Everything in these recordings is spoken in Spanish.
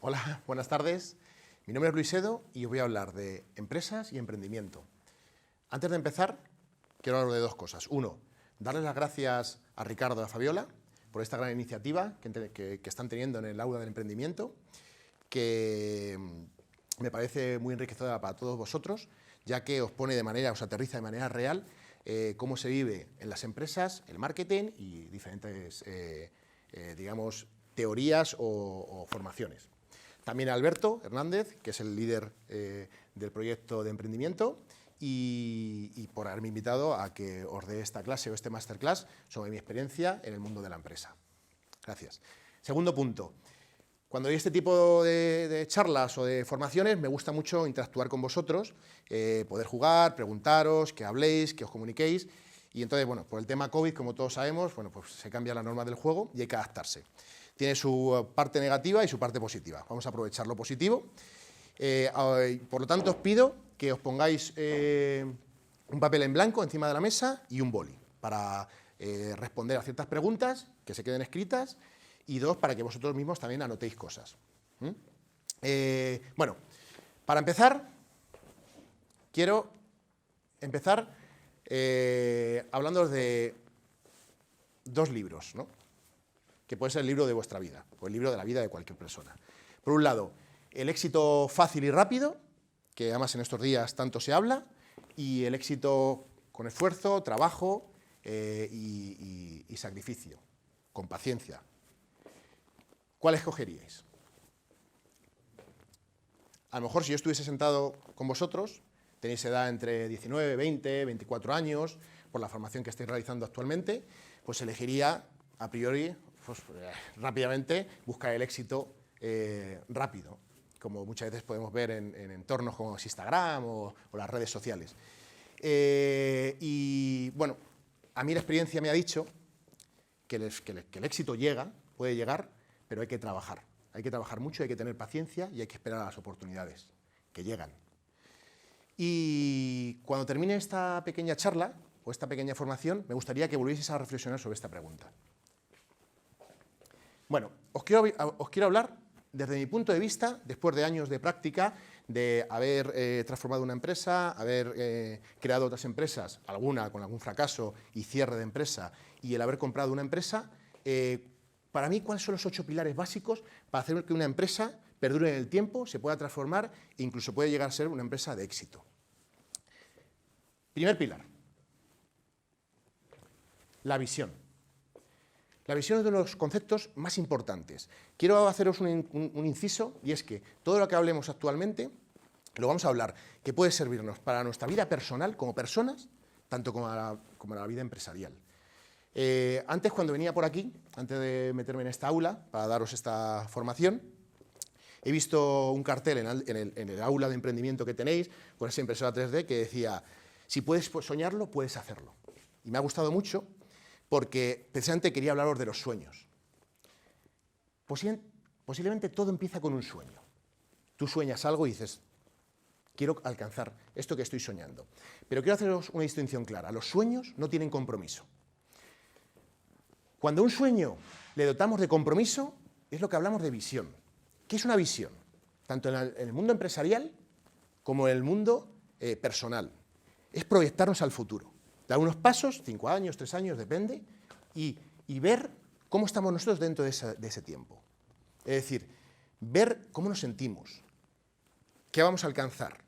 Hola, buenas tardes. Mi nombre es Luis Edo y os voy a hablar de empresas y emprendimiento. Antes de empezar, quiero hablar de dos cosas. Uno, darles las gracias a Ricardo y a Fabiola por esta gran iniciativa que están teniendo en el aula del emprendimiento, que me parece muy enriquecedora para todos vosotros, ya que os aterriza de manera real cómo se vive en las empresas, el marketing y diferentes, digamos, teorías o formaciones. También a Alberto Hernández, que es el líder del proyecto de emprendimiento, y por haberme invitado a que os dé esta clase o este masterclass sobre mi experiencia en el mundo de la empresa. Gracias. Segundo punto. Cuando hay este tipo de charlas o de formaciones, me gusta mucho interactuar con vosotros, poder jugar, preguntaros, que habléis, que os comuniquéis. Y entonces, bueno, por el tema COVID, como todos sabemos, bueno, pues se cambia la norma del juego y hay que adaptarse. Tiene su parte negativa y su parte positiva. Vamos a aprovechar lo positivo. Por lo tanto, os pido que os pongáis un papel en blanco encima de la mesa y un boli para responder a ciertas preguntas que se queden escritas, y dos, para que vosotros mismos también anotéis cosas. Bueno, para empezar, quiero empezar hablándoos de dos libros, ¿no? Que puede ser el libro de vuestra vida, o el libro de la vida de cualquier persona. Por un lado, El éxito fácil y rápido, que además en estos días tanto se habla, y el éxito con esfuerzo, trabajo y sacrificio, con paciencia. ¿Cuál escogeríais? A lo mejor si yo estuviese sentado con vosotros, tenéis edad entre 19, 20, 24 años, por la formación que estáis realizando actualmente, pues elegiría a priori, pues, rápidamente, buscar el éxito rápido, como muchas veces podemos ver en entornos como Instagram o las redes sociales. Y bueno, a mí la experiencia me ha dicho que el éxito puede llegar, pero hay que trabajar mucho, hay que tener paciencia y hay que esperar a las oportunidades que llegan. Y cuando termine esta pequeña charla o esta pequeña formación, me gustaría que volvieseis a reflexionar sobre esta pregunta. Bueno, os quiero hablar desde mi punto de vista, después de años de práctica, de haber transformado una empresa, haber creado otras empresas, alguna con algún fracaso y cierre de empresa, y el haber comprado una empresa. Para mí, ¿cuáles son los 8 pilares básicos para hacer que una empresa perdure en el tiempo, se pueda transformar e incluso puede llegar a ser una empresa de éxito? Primer pilar, la visión. La visión es uno de los conceptos más importantes. Quiero haceros un inciso, y es que todo lo que hablemos actualmente lo vamos a hablar, que puede servirnos para nuestra vida personal como personas, tanto como la vida empresarial. Antes, cuando venía por aquí, antes de meterme en esta aula para daros esta formación, he visto un cartel en el aula de emprendimiento que tenéis, con esa impresora 3D, que decía: si puedes soñarlo, puedes hacerlo. Y me ha gustado mucho, porque precisamente quería hablaros de los sueños. Posiblemente todo empieza con un sueño. Tú sueñas algo y dices: quiero alcanzar esto que estoy soñando. Pero quiero haceros una distinción clara. Los sueños no tienen compromiso. Cuando a un sueño le dotamos de compromiso, es lo que hablamos de visión. ¿Qué es una visión? Tanto en el mundo empresarial como en el mundo personal. Es proyectarnos al futuro. Dar unos pasos, 5 años, 3 años, depende, y ver cómo estamos nosotros dentro de ese tiempo. Es decir, ver cómo nos sentimos, qué vamos a alcanzar.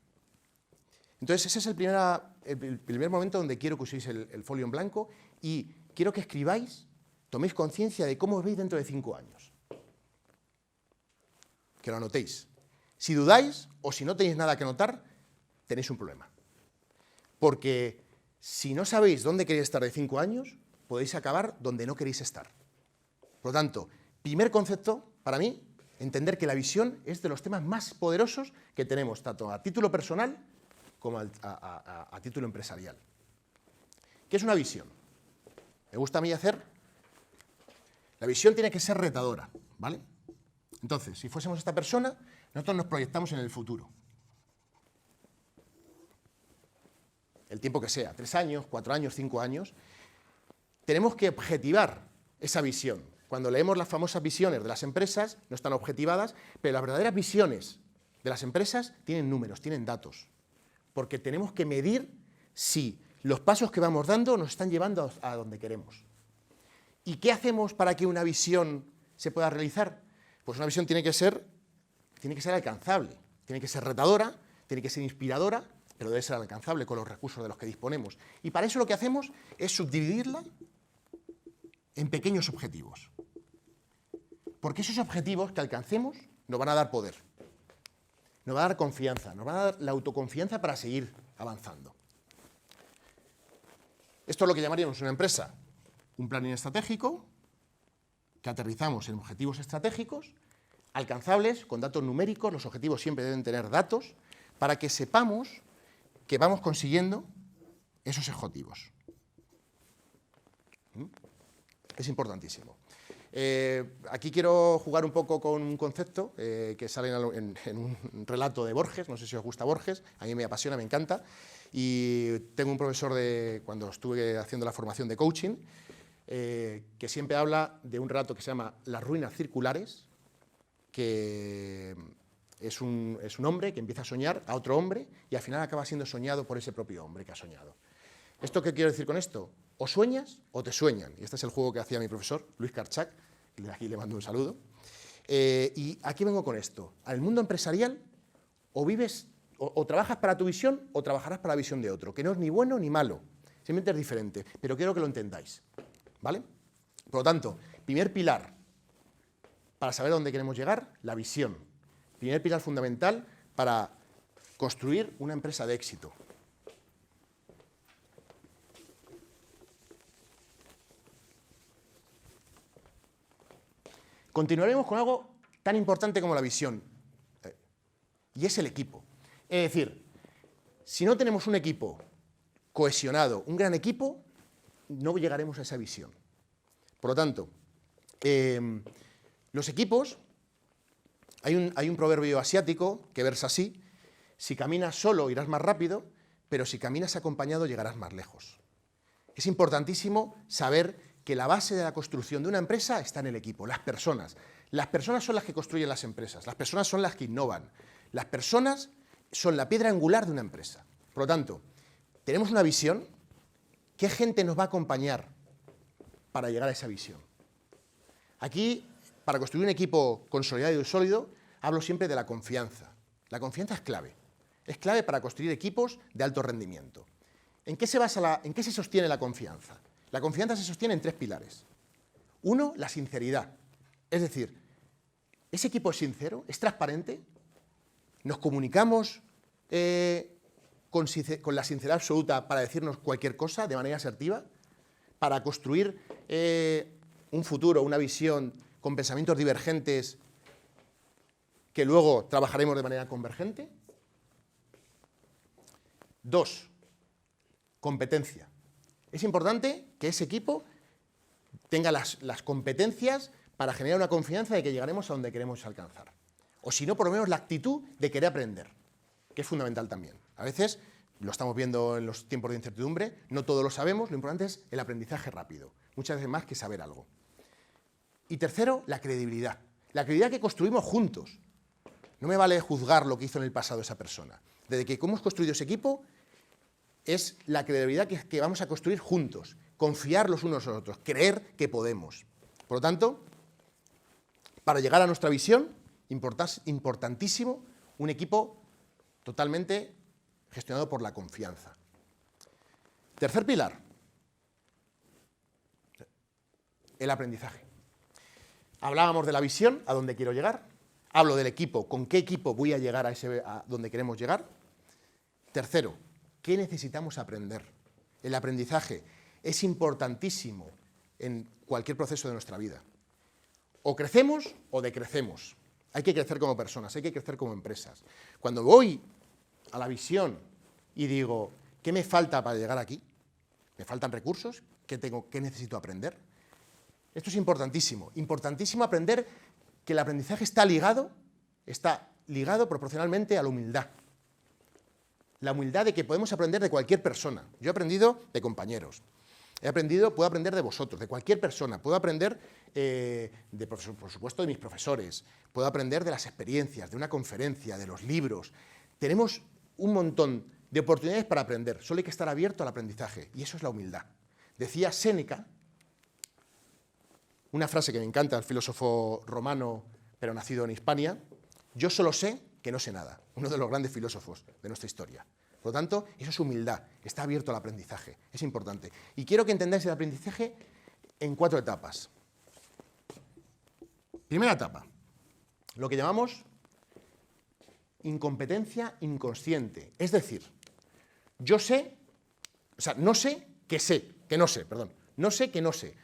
Entonces, ese es el primer momento donde quiero que uséis el folio en blanco y quiero que escribáis, toméis conciencia de cómo os veis dentro de 5 años. Que lo anotéis. Si dudáis o si no tenéis nada que anotar, tenéis un problema. Porque si no sabéis dónde queréis estar de 5 años, podéis acabar donde no queréis estar. Por lo tanto, primer concepto, para mí, entender que la visión es de los temas más poderosos que tenemos, tanto a título personal como a título empresarial. ¿Qué es una visión? Me gusta a mí hacer. La visión tiene que ser retadora, ¿vale? Entonces, si fuésemos esta persona, nosotros nos proyectamos en el futuro. El tiempo que sea, 3 años, 4 años, 5 años, tenemos que objetivar esa visión. Cuando leemos las famosas visiones de las empresas, no están objetivadas, pero las verdaderas visiones de las empresas tienen números, tienen datos, porque tenemos que medir si los pasos que vamos dando nos están llevando a donde queremos. ¿Y qué hacemos para que una visión se pueda realizar? Pues una visión tiene que ser alcanzable, tiene que ser retadora, tiene que ser inspiradora, pero debe ser alcanzable con los recursos de los que disponemos. Y para eso lo que hacemos es subdividirla en pequeños objetivos. Porque esos objetivos que alcancemos nos van a dar poder, nos va a dar confianza, nos va a dar la autoconfianza para seguir avanzando. Esto es lo que llamaríamos una empresa, un planning estratégico que aterrizamos en objetivos estratégicos, alcanzables, con datos numéricos. Los objetivos siempre deben tener datos para que sepamos que vamos consiguiendo esos objetivos. Es importantísimo. Aquí quiero jugar un poco con un concepto que sale en un relato de Borges, no sé si os gusta Borges, a mí me apasiona, me encanta, y tengo un profesor cuando estuve haciendo la formación de coaching, que siempre habla de un relato que se llama Las ruinas circulares, que es un hombre que empieza a soñar a otro hombre y al final acaba siendo soñado por ese propio hombre que ha soñado. ¿Esto qué quiero decir con esto? O sueñas o te sueñan. Y este es el juego que hacía mi profesor, Luis Karchak, y aquí le mando un saludo. Y aquí vengo con esto. Al mundo empresarial, o vives, o trabajas para tu visión, o trabajarás para la visión de otro, que no es ni bueno ni malo, simplemente es diferente, pero quiero que lo entendáis, ¿vale? Por lo tanto, primer pilar para saber a dónde queremos llegar, la visión. Primer pilar fundamental para construir una empresa de éxito. Continuaremos con algo tan importante como la visión, y es el equipo. Es decir, si no tenemos un equipo cohesionado, un gran equipo, no llegaremos a esa visión. Por lo tanto, los equipos, hay un proverbio asiático que versa así: si caminas solo irás más rápido, pero si caminas acompañado llegarás más lejos. Es importantísimo saber que la base de la construcción de una empresa está en el equipo, las personas. Las personas son las que construyen las empresas, las personas son las que innovan, las personas son la piedra angular de una empresa. Por lo tanto, tenemos una visión. ¿Qué gente nos va a acompañar para llegar a esa visión? Aquí, para construir un equipo consolidado y sólido, hablo siempre de la confianza. La confianza es clave. Es clave para construir equipos de alto rendimiento. ¿En qué se sostiene la confianza? La confianza se sostiene en 3 pilares. Uno, la sinceridad. Es decir, ¿ese equipo es sincero? ¿Es transparente? ¿Nos comunicamos con la sinceridad absoluta para decirnos cualquier cosa de manera asertiva? ¿Para construir un futuro, una visión con pensamientos divergentes que luego trabajaremos de manera convergente? 2, competencia. Es importante que ese equipo tenga las competencias para generar una confianza de que llegaremos a donde queremos alcanzar. O si no, por lo menos la actitud de querer aprender, que es fundamental también. A veces, lo estamos viendo en los tiempos de incertidumbre, no todo lo sabemos, lo importante es el aprendizaje rápido, muchas veces más que saber algo. Y tercero, la credibilidad. La credibilidad que construimos juntos. No me vale juzgar lo que hizo en el pasado esa persona. Desde que hemos construido ese equipo, es la credibilidad que vamos a construir juntos, confiar los unos en los otros, creer que podemos. Por lo tanto, para llegar a nuestra visión, importantísimo, un equipo totalmente gestionado por la confianza. Tercer pilar, el aprendizaje. Hablábamos de la visión, a dónde quiero llegar. Hablo del equipo, con qué equipo voy a llegar a donde queremos llegar. Tercero, ¿qué necesitamos aprender? El aprendizaje es importantísimo en cualquier proceso de nuestra vida. O crecemos o decrecemos. Hay que crecer como personas, hay que crecer como empresas. Cuando voy a la visión y digo, ¿qué me falta para llegar aquí? ¿Me faltan recursos? ¿Qué necesito aprender? Esto es importantísimo. Importantísimo aprender que el aprendizaje está ligado proporcionalmente a la humildad. La humildad de que podemos aprender de cualquier persona. Yo he aprendido de compañeros, puedo aprender de vosotros, de cualquier persona, puedo aprender, por supuesto, de mis profesores, puedo aprender de las experiencias, de una conferencia, de los libros. Tenemos un montón de oportunidades para aprender, solo hay que estar abierto al aprendizaje, y eso es la humildad. Decía Séneca, una frase que me encanta, el filósofo romano, pero nacido en Hispania: yo solo sé que no sé nada, uno de los grandes filósofos de nuestra historia. Por lo tanto, eso es humildad, está abierto al aprendizaje, es importante. Y quiero que entendáis el aprendizaje en 4 etapas. Primera etapa, lo que llamamos incompetencia inconsciente. Es decir, yo sé, o sea, no sé que sé, que no sé, perdón. No sé que no sé.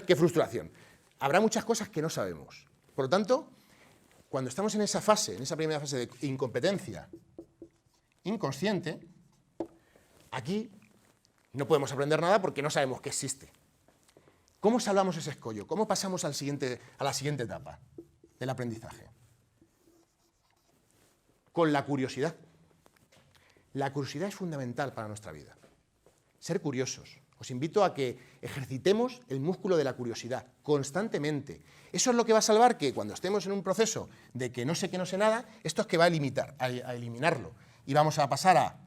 Qué frustración. Habrá muchas cosas que no sabemos. Por lo tanto, cuando estamos en esa fase, en esa primera fase de incompetencia inconsciente, aquí no podemos aprender nada porque no sabemos que existe. ¿Cómo salvamos ese escollo? ¿Cómo pasamos a la siguiente etapa del aprendizaje? Con la curiosidad. La curiosidad es fundamental para nuestra vida. Ser curiosos. Os invito a que ejercitemos el músculo de la curiosidad constantemente. Eso es lo que va a salvar que cuando estemos en un proceso de que no sé nada, esto es que va a eliminarlo. Y vamos a pasar a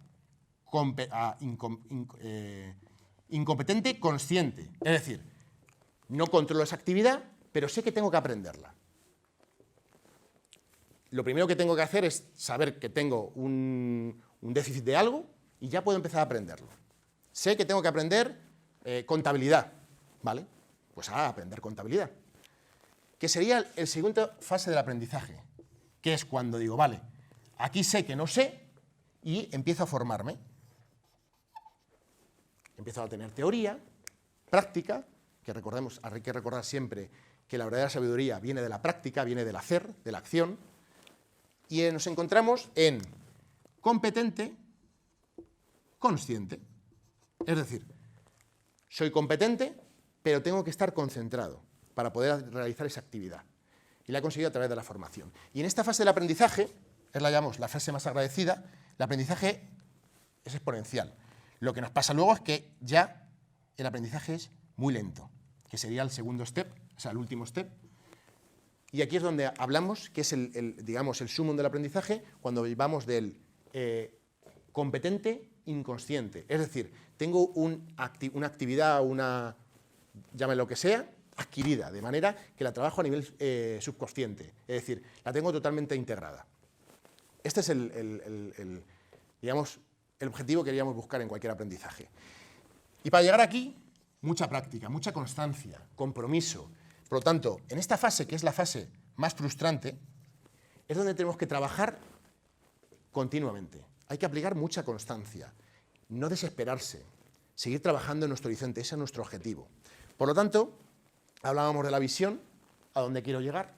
incompetente consciente. Es decir, no controlo esa actividad, pero sé que tengo que aprenderla. Lo primero que tengo que hacer es saber que tengo un déficit de algo y ya puedo empezar a aprenderlo. Sé que tengo que aprender contabilidad, ¿vale? Pues a aprender contabilidad. Que sería la segunda fase del aprendizaje, que es cuando digo, vale, aquí sé que no sé y empiezo a formarme. Empiezo a tener teoría, práctica, que recordemos, hay que recordar siempre que la verdadera sabiduría viene de la práctica, viene del hacer, de la acción, y nos encontramos en competente, consciente. Es decir, soy competente, pero tengo que estar concentrado para poder realizar esa actividad. Y la he conseguido a través de la formación. Y en esta fase del aprendizaje, la llamamos la fase más agradecida, el aprendizaje es exponencial. Lo que nos pasa luego es que ya el aprendizaje es muy lento, que sería el segundo step, o sea, el último step. Y aquí es donde hablamos, que es digamos, el sumum del aprendizaje, cuando vamos del competente inconsciente. Es decir, tengo una actividad, llámame lo que sea, adquirida, de manera que la trabajo a nivel subconsciente. Es decir, la tengo totalmente integrada. Este es digamos, el objetivo que queríamos buscar en cualquier aprendizaje. Y para llegar aquí, mucha práctica, mucha constancia, compromiso. Por lo tanto, en esta fase, que es la fase más frustrante, es donde tenemos que trabajar continuamente. Hay que aplicar mucha constancia, no desesperarse, seguir trabajando en nuestro horizonte, ese es nuestro objetivo. Por lo tanto, hablábamos de la visión, a dónde quiero llegar,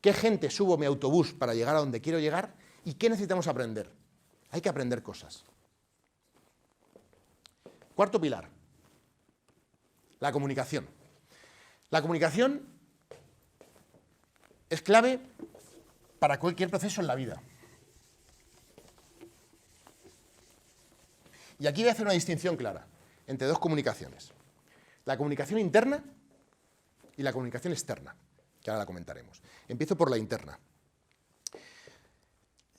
qué gente subo mi autobús para llegar a donde quiero llegar y qué necesitamos aprender. Hay que aprender cosas. Cuarto pilar, la comunicación. La comunicación es clave para cualquier proceso en la vida. Y aquí voy a hacer una distinción clara entre dos comunicaciones. La comunicación interna y la comunicación externa, que ahora la comentaremos. Empiezo por la interna.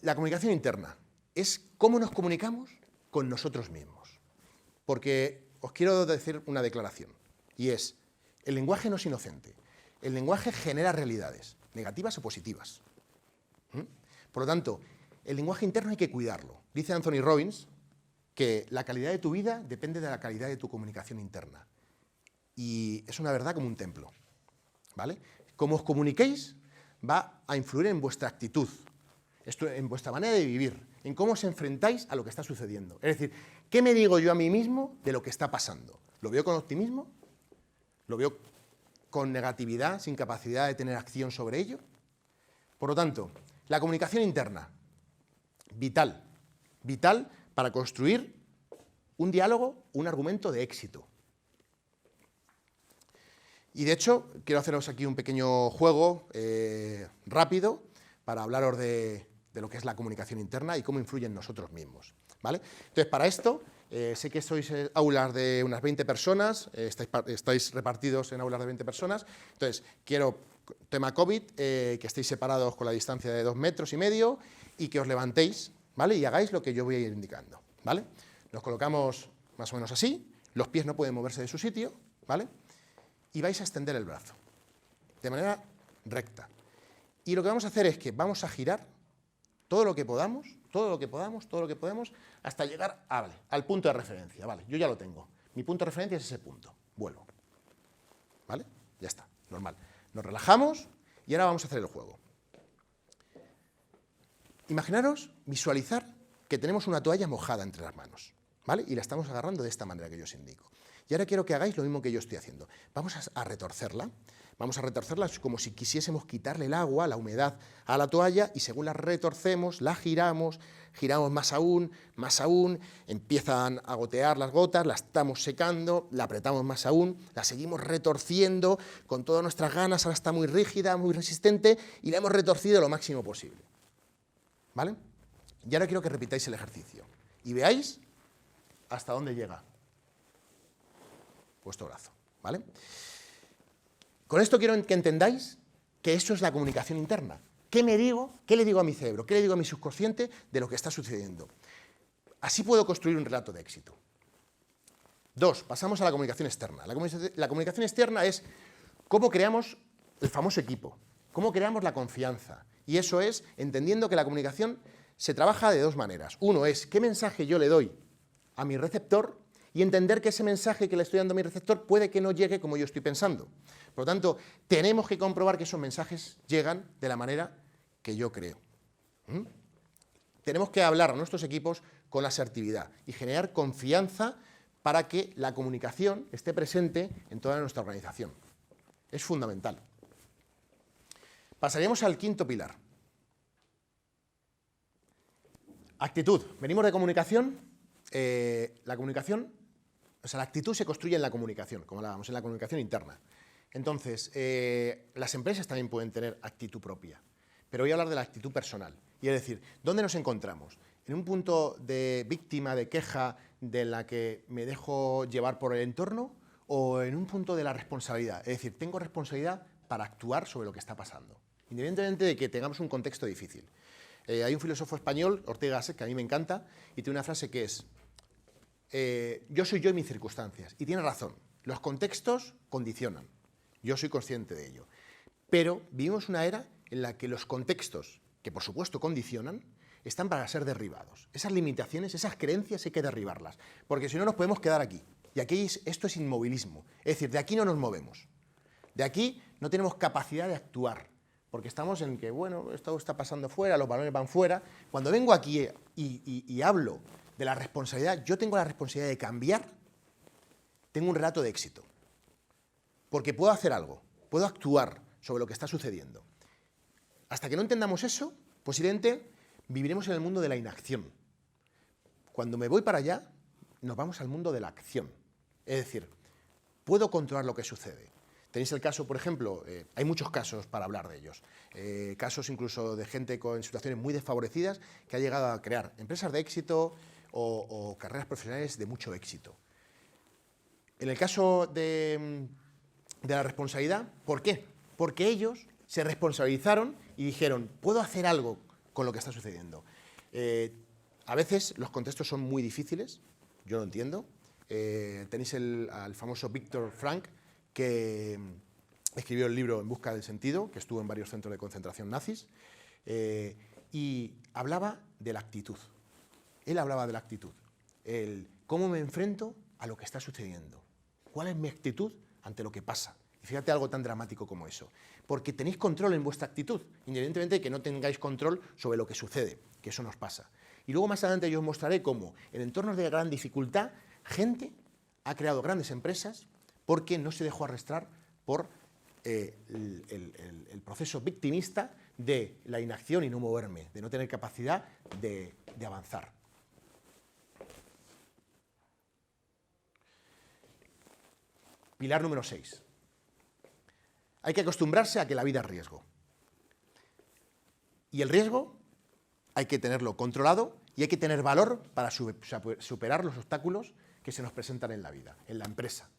La comunicación interna es cómo nos comunicamos con nosotros mismos. Porque os quiero decir una declaración, y es, el lenguaje no es inocente. El lenguaje genera realidades, negativas o positivas. Por lo tanto, el lenguaje interno hay que cuidarlo. Dice Anthony Robbins que la calidad de tu vida depende de la calidad de tu comunicación interna. Y es una verdad como un templo, ¿vale? Cómo os comuniquéis va a influir en vuestra actitud, en vuestra manera de vivir, en cómo os enfrentáis a lo que está sucediendo. Es decir, ¿qué me digo yo a mí mismo de lo que está pasando? ¿Lo veo con optimismo? ¿Lo veo con negatividad, sin capacidad de tener acción sobre ello? Por lo tanto, la comunicación interna, vital para construir un diálogo, un argumento de éxito. Y de hecho, quiero haceros aquí un pequeño juego rápido para hablaros de lo que es la comunicación interna y cómo influye en nosotros mismos, ¿vale? Entonces, para esto, sé que sois aulas de unas 20 personas, estáis repartidos en aulas de 20 personas, entonces quiero, tema COVID, que estéis separados con la distancia de 2,5 metros y que os levantéis, ¿vale? Y hagáis lo que yo voy a ir indicando, ¿vale? Nos colocamos más o menos así, los pies no pueden moverse de su sitio, ¿vale? Y vais a extender el brazo, de manera recta. Y lo que vamos a hacer es que vamos a girar todo lo que podamos, hasta llegar al punto de referencia, ¿vale? Yo ya lo tengo. Mi punto de referencia es ese punto. Vuelvo. ¿Vale? Ya está, normal. Nos relajamos y ahora vamos a hacer el juego. Imaginaros, visualizar que tenemos una toalla mojada entre las manos, ¿vale? Y la estamos agarrando de esta manera que yo os indico. Y ahora quiero que hagáis lo mismo que yo estoy haciendo. Vamos a retorcerla. Vamos a retorcerla como si quisiésemos quitarle el agua, la humedad a la toalla, y según la retorcemos, la giramos más aún, empiezan a gotear las gotas, la estamos secando, la apretamos más aún, la seguimos retorciendo con todas nuestras ganas, ahora está muy rígida, muy resistente, y la hemos retorcido lo máximo posible. ¿Vale? Y ahora quiero que repitáis el ejercicio y veáis hasta dónde llega vuestro brazo, ¿vale? Con esto quiero que entendáis que eso es la comunicación interna. ¿Qué me digo? ¿Qué le digo a mi cerebro? ¿Qué le digo a mi subconsciente de lo que está sucediendo? Así puedo construir un relato de éxito. 2, pasamos a la comunicación externa. La comunicación externa es cómo creamos el famoso equipo, cómo creamos la confianza. Y eso es entendiendo que la comunicación se trabaja de 2 maneras. Uno es qué mensaje yo le doy a mi receptor y entender que ese mensaje que le estoy dando a mi receptor puede que no llegue como yo estoy pensando. Por lo tanto, tenemos que comprobar que esos mensajes llegan de la manera que yo creo. Tenemos que hablar a nuestros equipos con asertividad y generar confianza para que la comunicación esté presente en toda nuestra organización. Es fundamental. Pasaríamos al 5.º pilar. Actitud. Venimos de comunicación. La actitud se construye en la comunicación, como hablábamos, en la comunicación interna. Entonces, las empresas también pueden tener actitud propia, pero voy a hablar de la actitud personal. Y es decir, ¿dónde nos encontramos? ¿En un punto de víctima, de queja, de la que me dejo llevar por el entorno? ¿O en un punto de la responsabilidad? Es decir, tengo responsabilidad para actuar sobre lo que está pasando, independientemente de que tengamos un contexto difícil. Hay un filósofo español, Ortega y Gasset, que a mí me encanta, y tiene una frase que es: yo soy yo y mis circunstancias. Y tiene razón, los contextos condicionan. Yo soy consciente de ello. Pero vivimos una era en la que los contextos, que por supuesto condicionan, están para ser derribados. Esas limitaciones, esas creencias hay que derribarlas, porque si no nos podemos quedar aquí. Y aquí esto es inmovilismo. Es decir, de aquí no nos movemos. De aquí no tenemos capacidad de actuar, porque estamos en que, bueno, esto está pasando fuera, los balones van fuera. Cuando vengo aquí y hablo de la responsabilidad, yo tengo la responsabilidad de cambiar, tengo un relato de éxito. Porque puedo hacer algo, puedo actuar sobre lo que está sucediendo. Hasta que no entendamos eso, posiblemente viviremos en el mundo de la inacción. Cuando me voy para allá, nos vamos al mundo de la acción. Es decir, puedo controlar lo que sucede. Tenéis el caso, por ejemplo, hay muchos casos para hablar de ellos, casos incluso de gente en situaciones muy desfavorecidas que ha llegado a crear empresas de éxito o carreras profesionales de mucho éxito. En el caso de la responsabilidad, ¿por qué? Porque ellos se responsabilizaron y dijeron, puedo hacer algo con lo que está sucediendo. A veces los contextos son muy difíciles, yo lo entiendo. Tenéis al famoso Viktor Frankl, que escribió el libro En busca del sentido, que estuvo en varios centros de concentración nazis, y hablaba de la actitud. Él hablaba de la actitud, cómo me enfrento a lo que está sucediendo, cuál es mi actitud ante lo que pasa. Y fíjate algo tan dramático como eso, porque tenéis control en vuestra actitud, independientemente de que no tengáis control sobre lo que sucede, que eso nos pasa. Y luego más adelante yo os mostraré cómo en entornos de gran dificultad, gente ha creado grandes empresas porque no se dejó arrastrar por el proceso victimista de la inacción y no moverme, de no tener capacidad de avanzar. Pilar número 6. Hay que acostumbrarse a que la vida es riesgo. Y el riesgo hay que tenerlo controlado y hay que tener valor para superar los obstáculos que se nos presentan en la vida, en la empresa.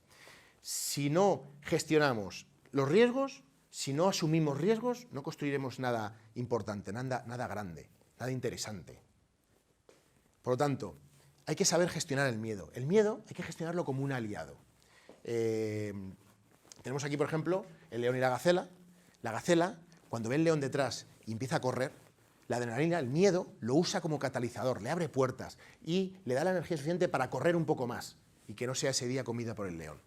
Si no gestionamos los riesgos, si no asumimos riesgos, no construiremos nada importante, nada grande, nada interesante. Por lo tanto, hay que saber gestionar el miedo. El miedo hay que gestionarlo como un aliado. Tenemos aquí, por ejemplo, el león y la gacela. La gacela, cuando ve el león detrás y empieza a correr, la adrenalina, el miedo, lo usa como catalizador, le abre puertas y le da la energía suficiente para correr un poco más y que no sea ese día comida por el león.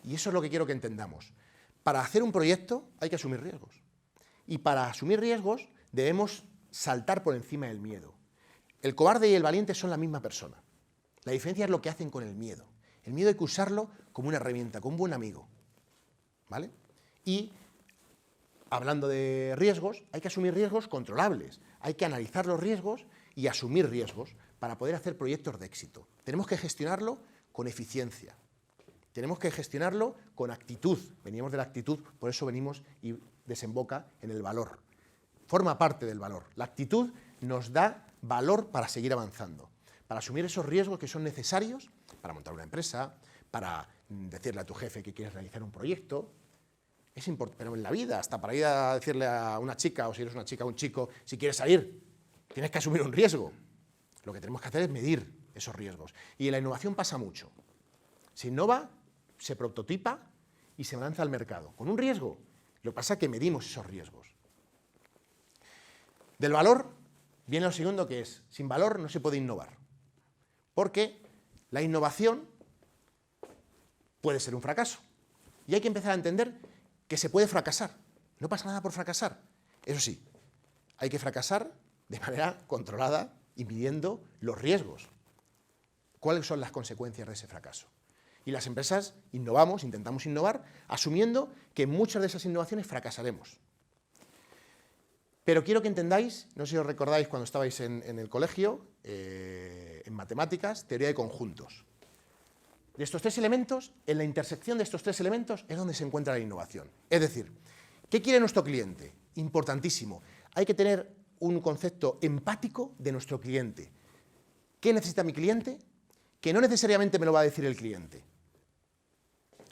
Y eso es lo que quiero que entendamos. Para hacer un proyecto hay que asumir riesgos. Y para asumir riesgos debemos saltar por encima del miedo. El cobarde y el valiente son la misma persona. La diferencia es lo que hacen con el miedo. El miedo hay que usarlo como una herramienta, como un buen amigo. ¿Vale? Y hablando de riesgos, hay que asumir riesgos controlables. Hay que analizar los riesgos y asumir riesgos para poder hacer proyectos de éxito. Tenemos que gestionarlo con eficiencia. Tenemos que gestionarlo con actitud. Veníamos de la actitud, por eso venimos y desemboca en el valor. Forma parte del valor. La actitud nos da valor para seguir avanzando, para asumir esos riesgos que son necesarios para montar una empresa, para decirle a tu jefe que quieres realizar un proyecto. Es importante, pero en la vida, hasta para ir a decirle a una chica, o si eres una chica o un chico, si quieres salir, tienes que asumir un riesgo. Lo que tenemos que hacer es medir esos riesgos. Y en la innovación pasa mucho. Se innova, se prototipa y se lanza al mercado, con un riesgo. Lo que pasa es que medimos esos riesgos. Del valor viene lo segundo, que es, sin valor no se puede innovar. Porque la innovación puede ser un fracaso. Y hay que empezar a entender que se puede fracasar. No pasa nada por fracasar. Eso sí, hay que fracasar de manera controlada y midiendo los riesgos. ¿Cuáles son las consecuencias de ese fracaso? Y las empresas innovamos, intentamos innovar, asumiendo que en muchas de esas innovaciones fracasaremos. Pero quiero que entendáis, no sé si os recordáis cuando estabais en el colegio, en matemáticas, teoría de conjuntos. De estos tres elementos, en la intersección de estos tres elementos es donde se encuentra la innovación. Es decir, ¿qué quiere nuestro cliente? Importantísimo. Hay que tener un concepto empático de nuestro cliente. ¿Qué necesita mi cliente? Que no necesariamente me lo va a decir el cliente.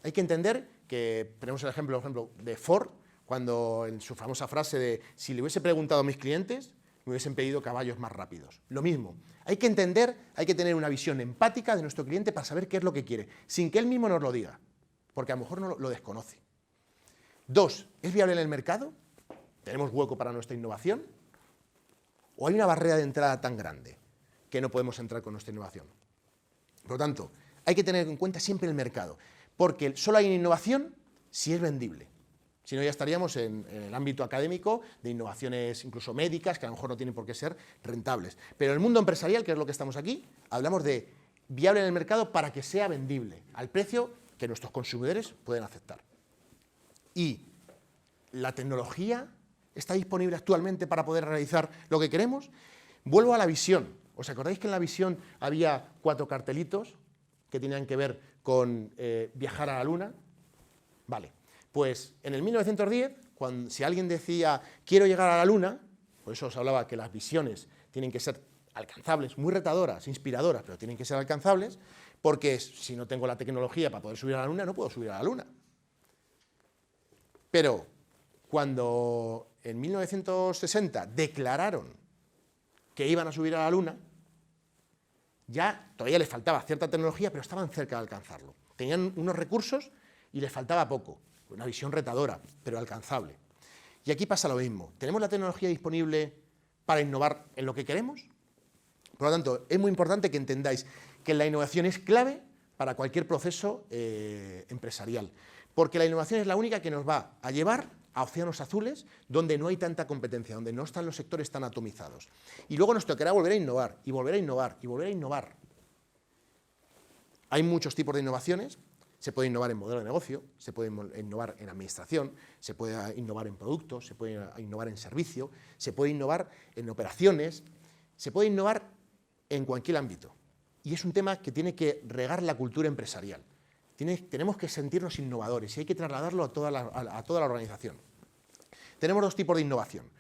Hay que entender que, tenemos el ejemplo de Ford, cuando en su famosa frase de si le hubiese preguntado a mis clientes, me hubiesen pedido caballos más rápidos. Lo mismo, hay que entender, hay que tener una visión empática de nuestro cliente para saber qué es lo que quiere, sin que él mismo nos lo diga, porque a lo mejor no lo desconoce. 2, ¿es viable en el mercado? ¿Tenemos hueco para nuestra innovación? ¿O hay una barrera de entrada tan grande que no podemos entrar con nuestra innovación? Por lo tanto, hay que tener en cuenta siempre el mercado, porque solo hay innovación si es vendible. Si no, ya estaríamos en el ámbito académico de innovaciones incluso médicas, que a lo mejor no tienen por qué ser rentables. Pero en el mundo empresarial, que es lo que estamos aquí, hablamos de viable en el mercado para que sea vendible, al precio que nuestros consumidores pueden aceptar. Y la tecnología está disponible actualmente para poder realizar lo que queremos. Vuelvo a la visión. ¿Os acordáis que en la visión había 4 cartelitos que tenían que ver con viajar a la Luna? Vale. Pues en el 1910, si alguien decía quiero llegar a la Luna, por eso os hablaba que las visiones tienen que ser alcanzables, muy retadoras, inspiradoras, pero tienen que ser alcanzables, porque si no tengo la tecnología para poder subir a la Luna, no puedo subir a la Luna. Pero cuando en 1960 declararon que iban a subir a la Luna, ya todavía les faltaba cierta tecnología, pero estaban cerca de alcanzarlo. Tenían unos recursos y les faltaba poco. Una visión retadora, pero alcanzable. Y aquí pasa lo mismo. ¿Tenemos la tecnología disponible para innovar en lo que queremos? Por lo tanto, es muy importante que entendáis que la innovación es clave para cualquier proceso empresarial, porque la innovación es la única que nos va a llevar a océanos azules donde no hay tanta competencia, donde no están los sectores tan atomizados. Y luego nos tocará volver a innovar, y volver a innovar, y volver a innovar. Hay muchos tipos de innovaciones. Se puede innovar en modelo de negocio, se puede innovar en administración, se puede innovar en productos, se puede innovar en servicio, se puede innovar en operaciones, se puede innovar en cualquier ámbito. Y es un tema que tiene que regar la cultura empresarial. Tenemos que sentirnos innovadores y hay que trasladarlo a toda la organización. Tenemos 2 tipos de innovación.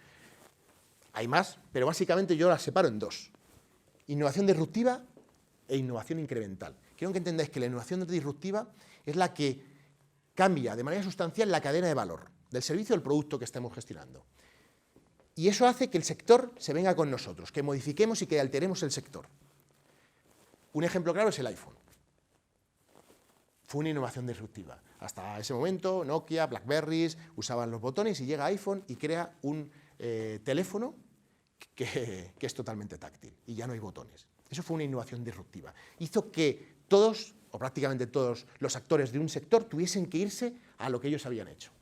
Hay más, pero básicamente yo las separo en 2. Innovación disruptiva e innovación incremental. Quiero que entendáis que la innovación disruptiva es la que cambia de manera sustancial la cadena de valor del servicio o del producto que estemos gestionando. Y eso hace que el sector se venga con nosotros, que modifiquemos y que alteremos el sector. Un ejemplo claro es el iPhone. Fue una innovación disruptiva. Hasta ese momento, Nokia, BlackBerry usaban los botones y llega iPhone y crea un teléfono que es totalmente táctil y ya no hay botones. Eso fue una innovación disruptiva. Hizo que todos, o prácticamente todos, los actores de un sector tuviesen que irse a lo que ellos habían hecho.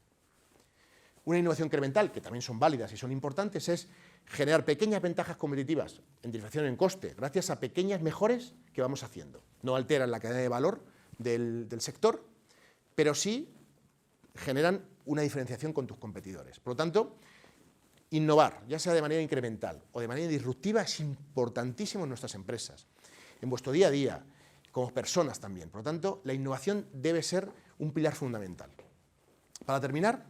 Una innovación incremental, que también son válidas y son importantes, es generar pequeñas ventajas competitivas en diferenciación en coste, gracias a pequeñas mejoras que vamos haciendo. No alteran la cadena de valor del sector, pero sí generan una diferenciación con tus competidores. Por lo tanto, innovar, ya sea de manera incremental o de manera disruptiva, es importantísimo en nuestras empresas, en vuestro día a día, como personas también. Por lo tanto, la innovación debe ser un pilar fundamental. Para terminar,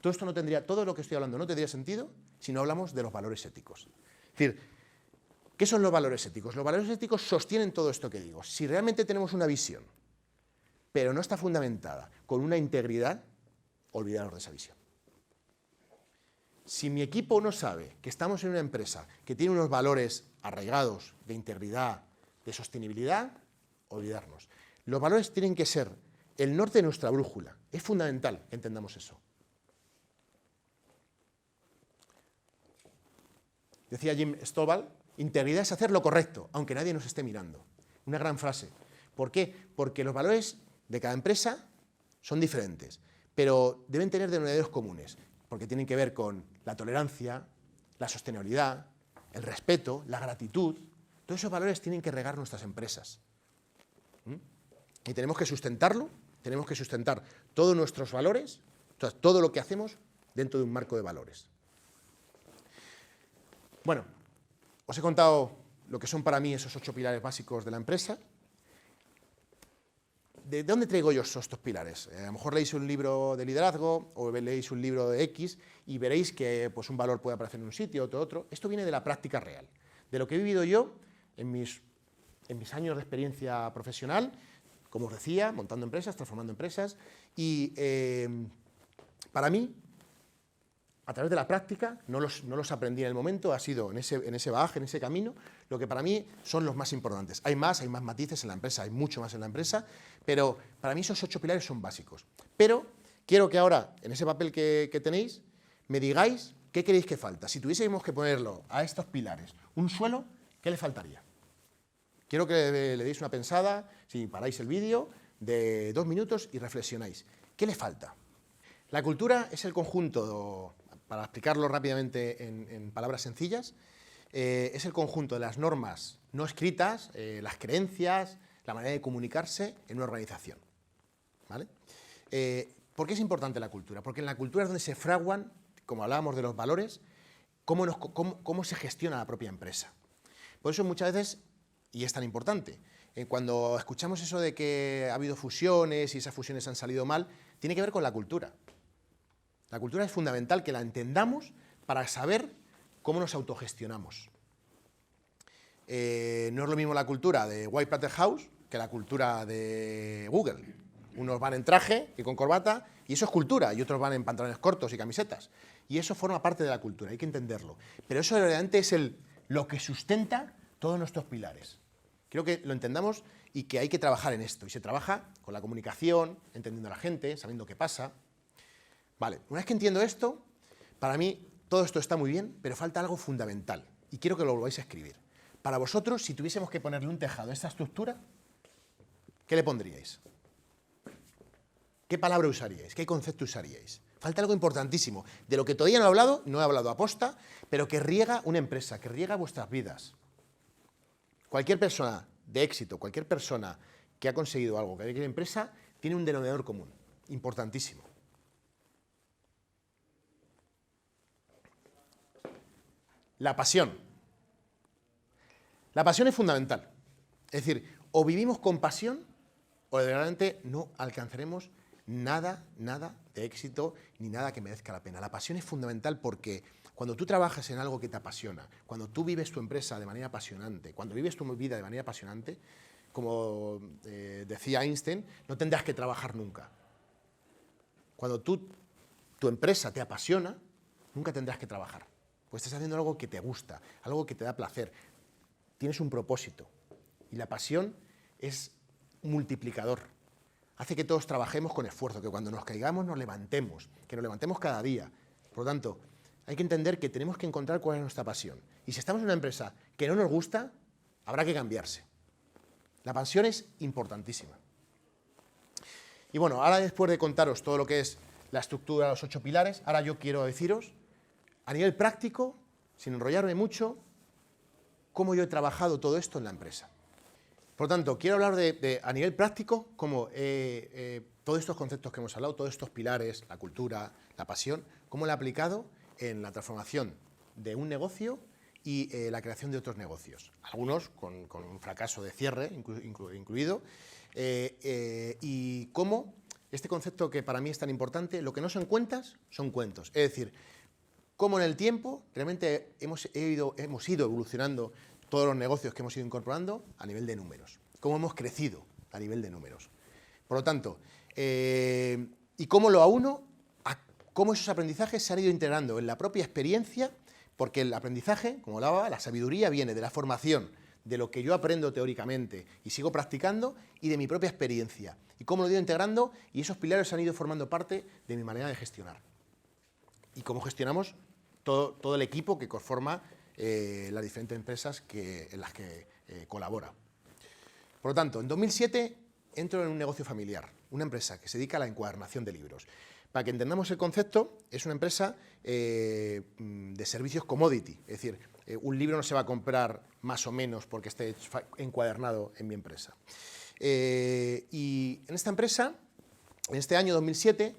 todo lo que estoy hablando no tendría sentido si no hablamos de los valores éticos. Es decir, ¿qué son los valores éticos? Los valores éticos sostienen todo esto que digo. Si realmente tenemos una visión, pero no está fundamentada con una integridad, olvidaros de esa visión. Si mi equipo no sabe que estamos en una empresa que tiene unos valores arraigados de integridad, de sostenibilidad, olvidarnos. Los valores tienen que ser el norte de nuestra brújula. Es fundamental que entendamos eso. Decía Jim Stovall, integridad es hacer lo correcto, aunque nadie nos esté mirando. Una gran frase. ¿Por qué? Porque los valores de cada empresa son diferentes, pero deben tener denominadores comunes, porque tienen que ver con la tolerancia, la sostenibilidad, el respeto, la gratitud. Todos esos valores tienen que regar nuestras empresas. Y tenemos que sustentarlo, tenemos que sustentar todos nuestros valores, todo lo que hacemos dentro de un marco de valores. Bueno, os he contado lo que son para mí esos 8 pilares básicos de la empresa. ¿De dónde traigo yo estos pilares? A lo mejor leéis un libro de liderazgo o leéis un libro de X y veréis que pues, un valor puede aparecer en un sitio, otro. Esto viene de la práctica real, de lo que he vivido yo en mis años de experiencia profesional, como os decía, montando empresas, transformando empresas, y para mí, a través de la práctica, no los aprendí en el momento, ha sido en ese bagaje, en ese camino, lo que para mí son los más importantes. Hay más matices en la empresa, hay mucho más en la empresa, pero para mí esos 8 pilares son básicos. Pero quiero que ahora, en ese papel que tenéis, me digáis qué creéis que falta. Si tuviésemos que ponerlo a estos pilares, un suelo, ¿qué le faltaría? Quiero que le deis una pensada, si paráis el vídeo, de 2 minutos y reflexionáis. ¿Qué le falta? La cultura es el conjunto, para explicarlo rápidamente en palabras sencillas, es el conjunto de las normas no escritas, las creencias, la manera de comunicarse en una organización. ¿Vale? ¿Por qué es importante la cultura? Porque en la cultura es donde se fraguan, como hablábamos de los valores, cómo se gestiona la propia empresa. Por eso muchas veces, y es tan importante, cuando escuchamos eso de que ha habido fusiones y esas fusiones han salido mal, tiene que ver con la cultura. La cultura es fundamental que la entendamos para saber cómo nos autogestionamos. No es lo mismo la cultura de White Platter House que la cultura de Google. Unos van en traje y con corbata, y eso es cultura, y otros van en pantalones cortos y camisetas. Y eso forma parte de la cultura, hay que entenderlo. Pero eso realmente es lo que sustenta todos nuestros pilares. Creo que lo entendamos y que hay que trabajar en esto. Y se trabaja con la comunicación, entendiendo a la gente, sabiendo qué pasa. Vale, una vez que entiendo esto, para mí todo esto está muy bien, pero falta algo fundamental. Y quiero que lo volváis a escribir. Para vosotros, si tuviésemos que ponerle un tejado a esta estructura, ¿qué le pondríais? ¿Qué palabra usaríais? ¿Qué concepto usaríais? Falta algo importantísimo, de lo que todavía no he hablado aposta, pero que riega una empresa, que riega vuestras vidas. Cualquier persona de éxito, cualquier persona que ha conseguido algo, que cualquier empresa, tiene un denominador común, importantísimo. La pasión. La pasión es fundamental. Es decir, o vivimos con pasión o realmente no alcanzaremos nada de éxito ni nada que merezca la pena. La pasión es fundamental porque cuando tú trabajas en algo que te apasiona, cuando tú vives tu empresa de manera apasionante, cuando vives tu vida de manera apasionante, como decía Einstein, no tendrás que trabajar nunca. Cuando tu empresa te apasiona, nunca tendrás que trabajar. Pues estás haciendo algo que te gusta, algo que te da placer. Tienes un propósito. Y la pasión es un multiplicador. Hace que todos trabajemos con esfuerzo, que cuando nos caigamos nos levantemos, que nos levantemos cada día. Por lo tanto, hay que entender que tenemos que encontrar cuál es nuestra pasión. Y si estamos en una empresa que no nos gusta, habrá que cambiarse. La pasión es importantísima. Y bueno, ahora después de contaros todo lo que es la estructura, los 8 pilares, ahora yo quiero deciros, a nivel práctico, sin enrollarme mucho, cómo yo he trabajado todo esto en la empresa. Por lo tanto, quiero hablar a nivel práctico, cómo todos estos conceptos que hemos hablado, todos estos pilares, la cultura, la pasión, cómo lo he aplicado en la transformación de un negocio y la creación de otros negocios. Algunos con un fracaso de cierre incluido, y cómo este concepto que para mí es tan importante, lo que no son cuentas, son cuentos. Es decir, cómo en el tiempo realmente hemos ido evolucionando todos los negocios que hemos ido incorporando a nivel de números, cómo hemos crecido a nivel de números. Por lo tanto, y cómo lo auno, cómo esos aprendizajes se han ido integrando en la propia experiencia, porque el aprendizaje, como hablaba, la sabiduría viene de la formación, de lo que yo aprendo teóricamente y sigo practicando, y de mi propia experiencia. Y cómo lo he ido integrando, y esos pilares han ido formando parte de mi manera de gestionar. Y cómo gestionamos todo el equipo que conforma las diferentes empresas en las que colabora. Por lo tanto, en 2007 entro en un negocio familiar, una empresa que se dedica a la encuadernación de libros. Para que entendamos el concepto, es una empresa de servicios commodity, es decir, un libro no se va a comprar más o menos porque esté encuadernado en mi empresa. Y en esta empresa, en este año 2007,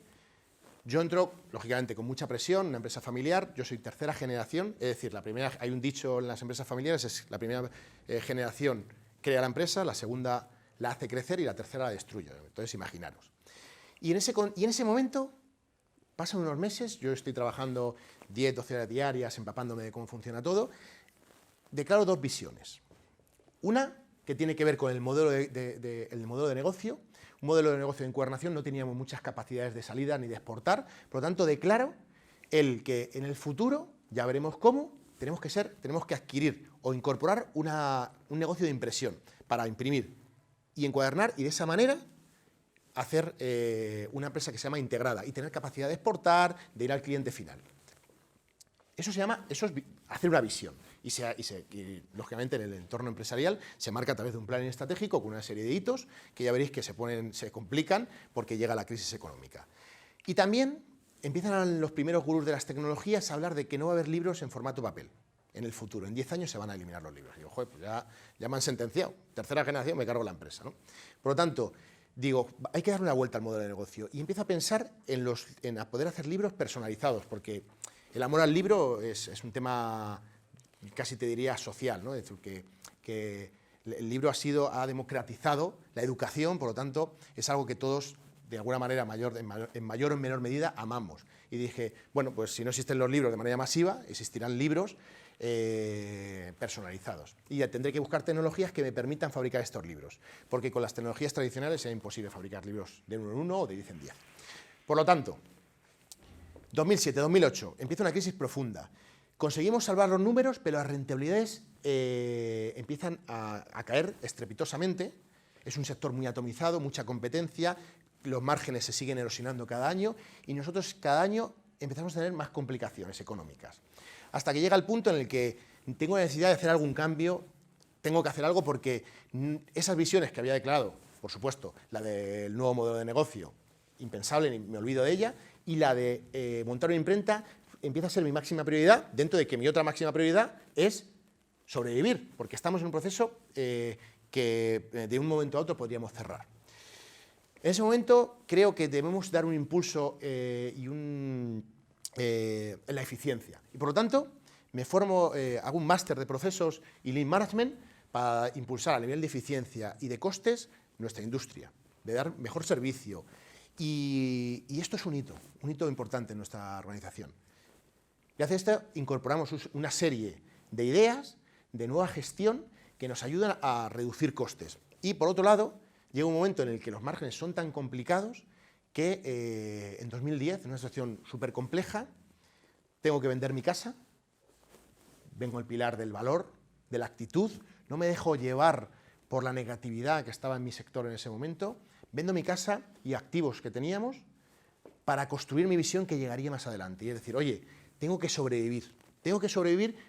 yo entro, lógicamente, con mucha presión, una empresa familiar. Yo soy tercera generación, es decir, hay un dicho en las empresas familiares, es la primera generación crea la empresa, la segunda la hace crecer y la tercera la destruye. Entonces, imaginaros. Y en ese momento, pasan unos meses, yo estoy trabajando 10, 12 horas diarias, empapándome de cómo funciona todo, declaro 2 visiones. Una, que tiene que ver con el modelo de negocio. Un modelo de negocio de encuadernación, no teníamos muchas capacidades de salida ni de exportar, por lo tanto declaro que en el futuro, ya veremos cómo, tenemos que adquirir o incorporar un negocio de impresión para imprimir y encuadernar, y de esa manera hacer una empresa que se llama integrada y tener capacidad de exportar, de ir al cliente final. Eso es hacer una visión. Y lógicamente en el entorno empresarial se marca a través de un plan estratégico con una serie de hitos que ya veréis que se complican porque llega la crisis económica. Y también empiezan los primeros gurús de las tecnologías a hablar de que no va a haber libros en formato papel en el futuro. En 10 años se van a eliminar los libros. Y digo, joder, pues ya me han sentenciado. Tercera generación, me cargo la empresa, ¿no? Por lo tanto, digo, hay que dar una vuelta al modelo de negocio. Y empiezo a pensar en poder hacer libros personalizados, porque el amor al libro es un tema, casi te diría, social, ¿no? Es decir, que el libro ha democratizado la educación, por lo tanto, es algo que todos, de alguna manera, en mayor o menor medida, amamos. Y dije, bueno, pues si no existen los libros de manera masiva, existirán libros personalizados. Y ya tendré que buscar tecnologías que me permitan fabricar estos libros, porque con las tecnologías tradicionales es imposible fabricar libros de 1 en 1 o de 10 en 10. Por lo tanto, 2007-2008, empieza una crisis profunda. Conseguimos salvar los números, pero las rentabilidades empiezan a caer estrepitosamente. Es un sector muy atomizado, mucha competencia, los márgenes se siguen erosionando cada año y nosotros cada año empezamos a tener más complicaciones económicas. Hasta que llega el punto en el que tengo la necesidad de hacer algún cambio, tengo que hacer algo porque esas visiones que había declarado, por supuesto, la del nuevo modelo de negocio, impensable, me olvido de ella, y la de montar una imprenta empieza a ser mi máxima prioridad, dentro de que mi otra máxima prioridad es sobrevivir, porque estamos en un proceso que de un momento a otro podríamos cerrar. En ese momento creo que debemos dar un impulso en la eficiencia. Y por lo tanto, hago un máster de procesos y Lean Management para impulsar a nivel de eficiencia y de costes nuestra industria, de dar mejor servicio Y esto es un hito importante en nuestra organización. Gracias a esto incorporamos una serie de ideas de nueva gestión que nos ayudan a reducir costes. Y por otro lado, llega un momento en el que los márgenes son tan complicados que en 2010, en una situación súper compleja, tengo que vender mi casa, vengo el pilar del valor, de la actitud, no me dejo llevar por la negatividad que estaba en mi sector en ese momento, vendo mi casa y activos que teníamos para construir mi visión que llegaría más adelante. Y es decir, oye, tengo que sobrevivir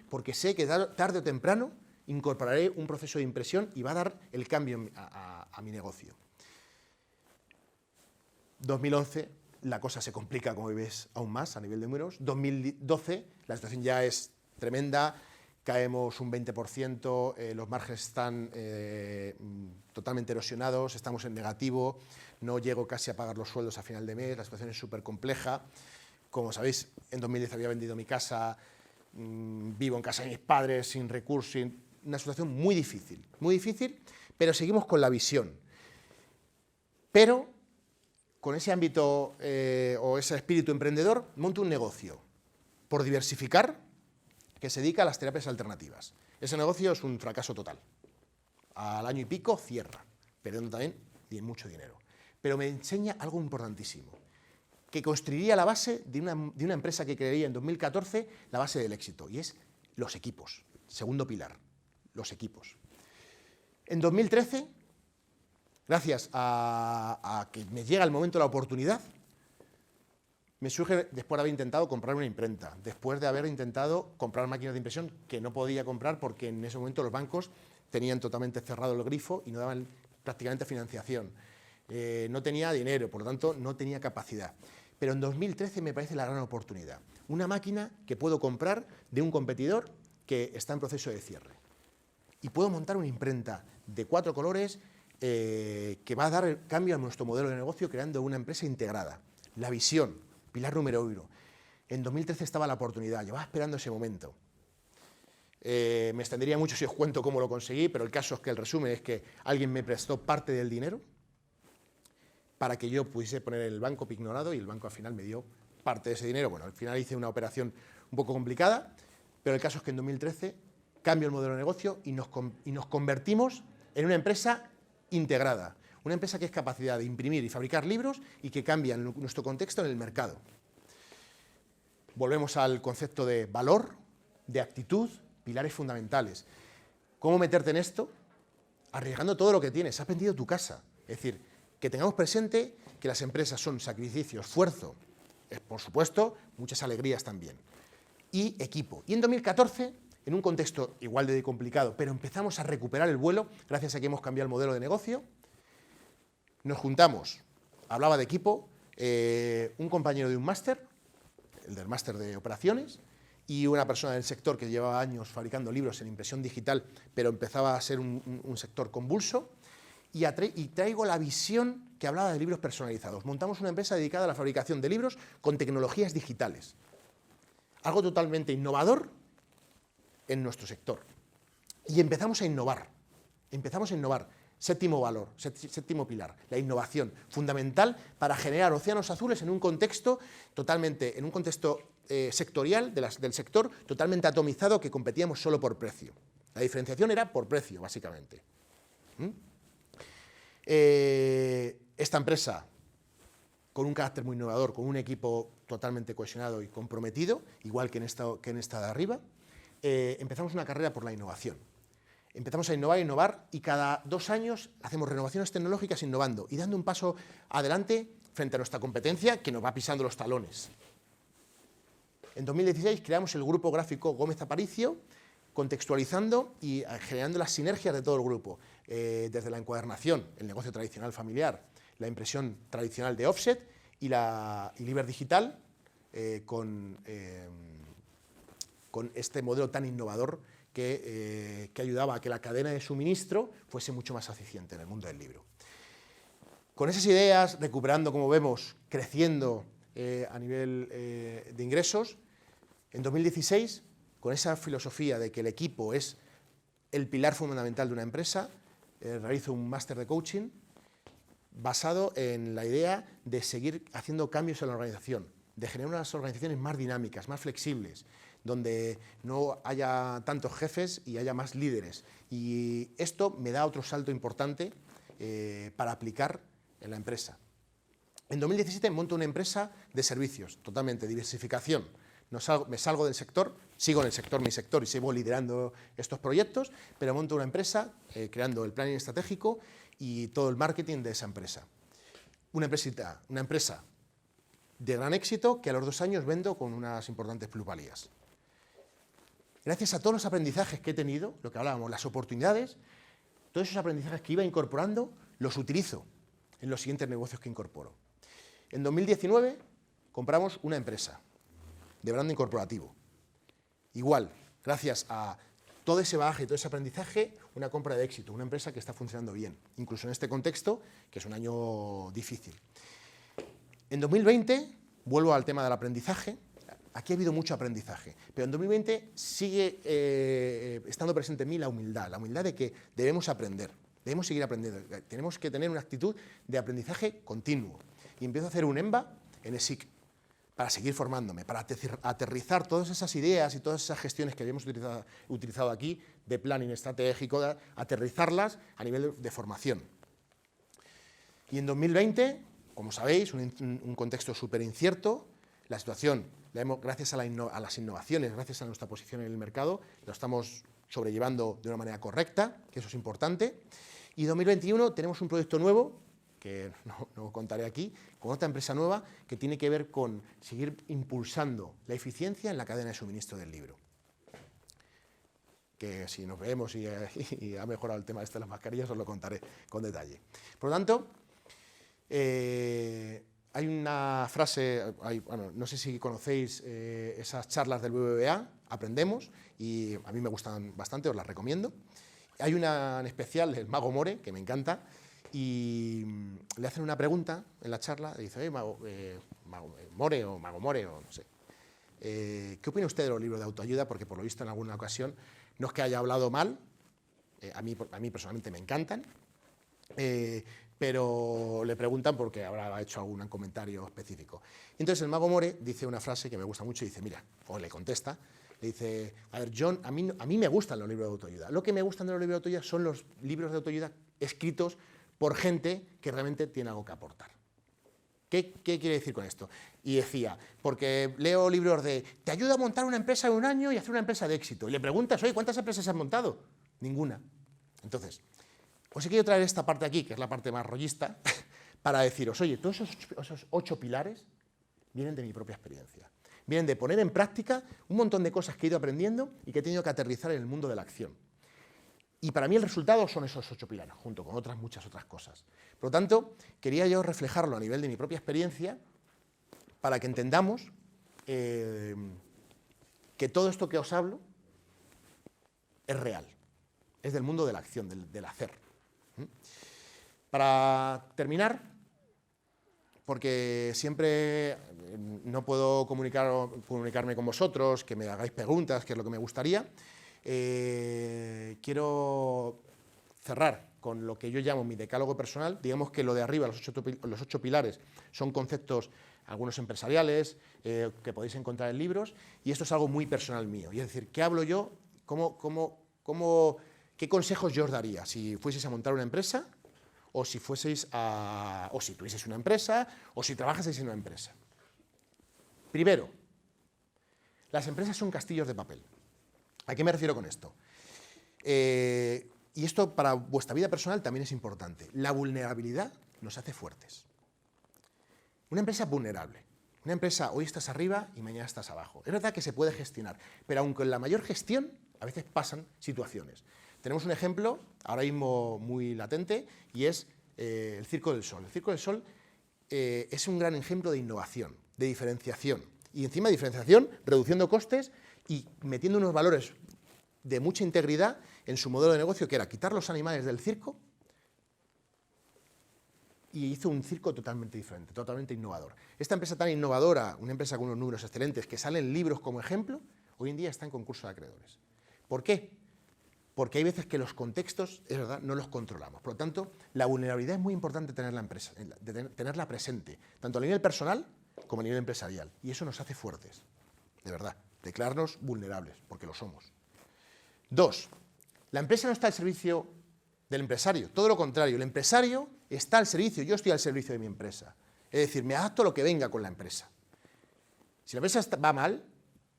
porque sé que tarde o temprano incorporaré un proceso de impresión y va a dar el cambio a mi negocio. 2011, la cosa se complica, como ves, aún más a nivel de números. 2012, la situación ya es tremenda, caemos un 20%, los márgenes están totalmente erosionados, estamos en negativo, no llego casi a pagar los sueldos a final de mes, la situación es súper compleja. Como sabéis, en 2010 había vendido mi casa, vivo en casa de mis padres, sin recursos, una situación muy difícil, pero seguimos con la visión. Pero con ese ámbito o ese espíritu emprendedor, monto un negocio por diversificar que se dedica a las terapias alternativas. Ese negocio es un fracaso total. Al año y pico cierra, perdiendo también mucho dinero. Pero me enseña algo importantísimo, que construiría la base de una empresa que crearía en 2014, la base del éxito, y es los equipos. Segundo pilar, los equipos. En 2013, gracias a que me llega el momento de la oportunidad, me surge, después de haber intentado comprar una imprenta, después de haber intentado comprar máquinas de impresión que no podía comprar porque en ese momento los bancos tenían totalmente cerrado el grifo y no daban prácticamente financiación. No tenía dinero, por lo tanto no tenía capacidad. Pero en 2013 me parece la gran oportunidad. Una máquina que puedo comprar de un competidor que está en proceso de cierre. Y puedo montar una imprenta de 4 colores que va a dar el cambio a nuestro modelo de negocio creando una empresa integrada. La visión, pilar número 1. En 2013 estaba la oportunidad, llevaba esperando ese momento. Me extendería mucho si os cuento cómo lo conseguí, pero el caso es que el resumen es que alguien me prestó parte del dinero para que yo pudiese poner en el banco pignorado y el banco al final me dio parte de ese dinero. Bueno, al final hice una operación un poco complicada, pero el caso es que en 2013 cambio el modelo de negocio y nos convertimos en una empresa integrada. Una empresa que es capacidad de imprimir y fabricar libros y que cambia nuestro contexto en el mercado. Volvemos al concepto de valor, de actitud, pilares fundamentales. ¿Cómo meterte en esto? Arriesgando todo lo que tienes. Has vendido tu casa. Es decir, que tengamos presente que las empresas son sacrificio, esfuerzo, por supuesto, muchas alegrías también. Y equipo. Y en 2014, en un contexto igual de complicado, pero empezamos a recuperar el vuelo gracias a que hemos cambiado el modelo de negocio. Nos juntamos, hablaba de equipo, un compañero de un máster, el del máster de operaciones, y una persona del sector que llevaba años fabricando libros en impresión digital, pero empezaba a ser un sector convulso, y traigo la visión que hablaba de libros personalizados. Montamos una empresa dedicada a la fabricación de libros con tecnologías digitales. Algo totalmente innovador en nuestro sector. Y empezamos a innovar. Séptimo valor, séptimo pilar, la innovación, fundamental para generar océanos azules en un contexto sectorial del sector totalmente atomizado que competíamos solo por precio. La diferenciación era por precio, básicamente. Esta empresa, con un carácter muy innovador, con un equipo totalmente cohesionado y comprometido, igual que en esta de arriba, empezamos una carrera por la innovación. Empezamos a innovar y cada 2 años hacemos renovaciones tecnológicas innovando y dando un paso adelante frente a nuestra competencia que nos va pisando los talones. En 2016 creamos el grupo gráfico Gómez Aparicio, contextualizando y generando las sinergias de todo el grupo, desde la encuadernación, el negocio tradicional familiar, la impresión tradicional de offset y Liber Digital, con este modelo tan innovador que ayudaba a que la cadena de suministro fuese mucho más eficiente en el mundo del libro. Con esas ideas, recuperando, como vemos, creciendo a nivel de ingresos, en 2016, con esa filosofía de que el equipo es el pilar fundamental de una empresa, realizo un máster de coaching, basado en la idea de seguir haciendo cambios en la organización, de generar unas organizaciones más dinámicas, más flexibles, donde no haya tantos jefes y haya más líderes. Y esto me da otro salto importante para aplicar en la empresa. En 2017 monto una empresa de servicios, totalmente, diversificación. Me salgo del sector, sigo en el sector, mi sector, y sigo liderando estos proyectos, pero monto una empresa creando el planning estratégico y todo el marketing de esa empresa. Una empresa de gran éxito que a los 2 años vendo con unas importantes plusvalías. Gracias a todos los aprendizajes que he tenido, lo que hablábamos, las oportunidades, todos esos aprendizajes que iba incorporando, los utilizo en los siguientes negocios que incorporo. En 2019 compramos una empresa de branding corporativo. Igual, gracias a todo ese bagaje y todo ese aprendizaje, una compra de éxito, una empresa que está funcionando bien, incluso en este contexto, que es un año difícil. En 2020, vuelvo al tema del aprendizaje. Aquí ha habido mucho aprendizaje, pero en 2020 sigue estando presente en mí la humildad de que debemos aprender, debemos seguir aprendiendo, tenemos que tener una actitud de aprendizaje continuo. Y empiezo a hacer un EMBA en ESIC para seguir formándome, para aterrizar todas esas ideas y todas esas gestiones que habíamos utilizado aquí, de planning estratégico, aterrizarlas a nivel de formación. Y en 2020, como sabéis, un contexto súper incierto, la situación, gracias a las innovaciones, gracias a nuestra posición en el mercado, lo estamos sobrellevando de una manera correcta, que eso es importante. Y 2021 tenemos un proyecto nuevo, que no contaré aquí, con otra empresa nueva que tiene que ver con seguir impulsando la eficiencia en la cadena de suministro del libro. Que si nos vemos y ha mejorado el tema de las mascarillas, os lo contaré con detalle. Por lo tanto, hay una frase, bueno, no sé si conocéis esas charlas del BBVA, Aprendemos, y a mí me gustan bastante, os las recomiendo. Hay una en especial del Mago More, que me encanta, y le hacen una pregunta en la charla, le dice, Mago More o no sé, ¿qué opina usted de los libros de autoayuda? Porque por lo visto en alguna ocasión, no es que haya hablado mal, a mí personalmente me encantan, pero le preguntan porque habrá hecho algún comentario específico. Entonces el Mago More dice una frase que me gusta mucho y dice, mira, o le contesta, le dice, a ver, John, a mí me gustan los libros de autoayuda. Lo que me gustan de los libros de autoayuda son los libros de autoayuda escritos por gente que realmente tiene algo que aportar. ¿Qué quiere decir con esto? Y decía, porque leo libros de, te ayuda a montar una empresa en 1 año y hacer una empresa de éxito. Y le preguntas, oye, ¿cuántas empresas has montado? Ninguna. Entonces, os he querido traer esta parte aquí, que es la parte más rollista, para deciros, oye, todos esos 8 pilares vienen de mi propia experiencia. Vienen de poner en práctica un montón de cosas que he ido aprendiendo y que he tenido que aterrizar en el mundo de la acción. Y para mí el resultado son esos 8 pilares, junto con muchas otras cosas. Por lo tanto, quería yo reflejarlo a nivel de mi propia experiencia para que entendamos que todo esto que os hablo es real, es del mundo de la acción, del hacer. Para terminar, porque siempre no puedo comunicarme con vosotros, que me hagáis preguntas, que es lo que me gustaría, quiero cerrar con lo que yo llamo mi decálogo personal. Digamos que lo de arriba, los 8 pilares, son conceptos, algunos empresariales, que podéis encontrar en libros, y esto es algo muy personal mío. Y es decir, ¿qué hablo yo? ¿Qué consejos yo os daría si fueseis a montar una empresa, o si tuvieseis una empresa, o si trabajaseis en una empresa? Primero, las empresas son castillos de papel. ¿A qué me refiero con esto? Y esto para vuestra vida personal también es importante. La vulnerabilidad nos hace fuertes. Una empresa vulnerable. Una empresa, hoy estás arriba y mañana estás abajo. Es verdad que se puede gestionar, pero aunque en la mayor gestión, a veces pasan situaciones. Tenemos un ejemplo, ahora mismo muy latente, y es el Circo del Sol. El Circo del Sol es un gran ejemplo de innovación, de diferenciación. Y encima de diferenciación, reduciendo costes y metiendo unos valores de mucha integridad en su modelo de negocio, que era quitar los animales del circo, y hizo un circo totalmente diferente, totalmente innovador. Esta empresa tan innovadora, una empresa con unos números excelentes, que salen libros como ejemplo, hoy en día está en concurso de acreedores. ¿Por qué? porque hay veces que los contextos, es verdad, no los controlamos. Por lo tanto, la vulnerabilidad es muy importante tenerla presente, tanto a nivel personal como a nivel empresarial. Y eso nos hace fuertes, de verdad, declararnos vulnerables, porque lo somos. 2. La empresa no está al servicio del empresario, todo lo contrario, el empresario está al servicio, yo estoy al servicio de mi empresa. Es decir, me adapto a lo que venga con la empresa. Si la empresa va mal,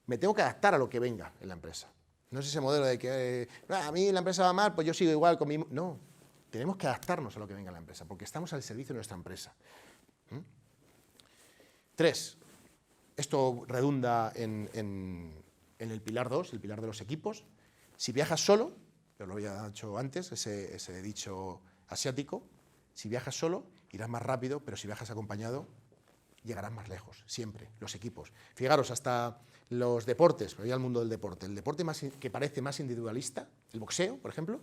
me tengo que adaptar a lo que venga en la empresa. No es ese modelo de que a mí la empresa va mal, pues yo sigo igual con mi... No, tenemos que adaptarnos a lo que venga en la empresa, porque estamos al servicio de nuestra empresa. 3. Esto redunda en el pilar 2, el pilar de los equipos. Si viajas solo, yo lo había dicho antes, ese dicho asiático, si viajas solo irás más rápido, pero si viajas acompañado llegarás más lejos, siempre, los equipos. Fijaros, hasta los deportes, voy al mundo del deporte, el deporte que parece más individualista, el boxeo, por ejemplo,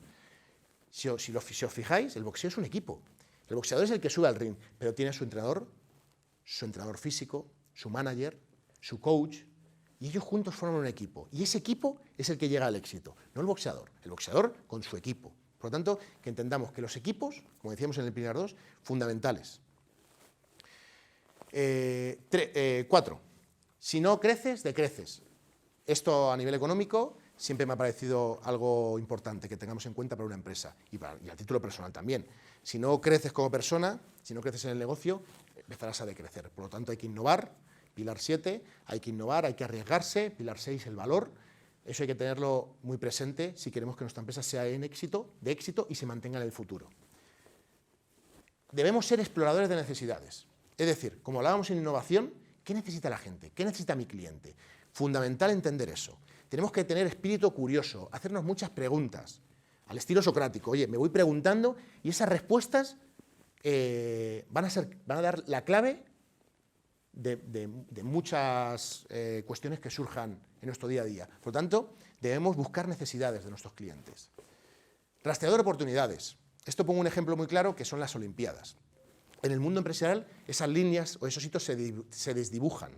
si os fijáis, el boxeo es un equipo. El boxeador es el que sube al ring, pero tiene su entrenador físico, su manager, su coach, y ellos juntos forman un equipo. Y ese equipo es el que llega al éxito, no el boxeador con su equipo. Por lo tanto, que entendamos que los equipos, como decíamos en el pilar 2, fundamentales. 4. Si no creces, decreces. Esto a nivel económico siempre me ha parecido algo importante que tengamos en cuenta para una empresa y a título personal también. Si no creces como persona, si no creces en el negocio, empezarás a decrecer. Por lo tanto, hay que innovar, pilar 7, hay que innovar, hay que arriesgarse, pilar 6, el valor. Eso hay que tenerlo muy presente si queremos que nuestra empresa sea de éxito y se mantenga en el futuro. Debemos ser exploradores de necesidades. Es decir, como hablábamos en innovación, ¿qué necesita la gente? ¿Qué necesita mi cliente? Fundamental entender eso. Tenemos que tener espíritu curioso, hacernos muchas preguntas, al estilo socrático. Oye, me voy preguntando y esas respuestas van a dar la clave de muchas cuestiones que surjan en nuestro día a día. Por lo tanto, debemos buscar necesidades de nuestros clientes. Rastreador de oportunidades. Esto pongo un ejemplo muy claro que son las Olimpiadas. En el mundo empresarial esas líneas o esos hitos se desdibujan,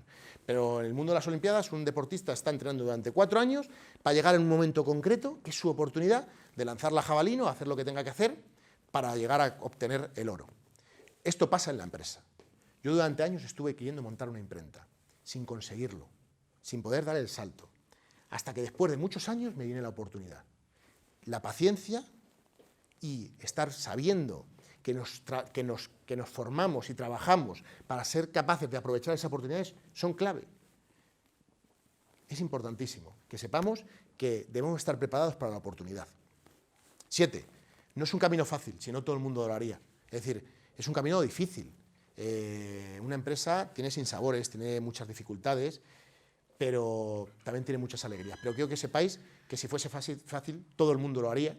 pero en el mundo de las Olimpiadas un deportista está entrenando durante 4 años para llegar en un momento concreto, que es su oportunidad de lanzar la jabalina o hacer lo que tenga que hacer para llegar a obtener el oro. Esto pasa en la empresa. Yo durante años estuve queriendo montar una imprenta, sin conseguirlo, sin poder dar el salto, hasta que después de muchos años me viene la oportunidad. La paciencia y estar sabiendo que nos formamos y trabajamos para ser capaces de aprovechar esas oportunidades son clave. Es importantísimo que sepamos que debemos estar preparados para la oportunidad. 7. No es un camino fácil, si no todo el mundo lo haría. Es decir, es un camino difícil. Una empresa tiene sinsabores, tiene muchas dificultades, pero también tiene muchas alegrías. Pero quiero que sepáis que si fuese fácil, todo el mundo lo haría.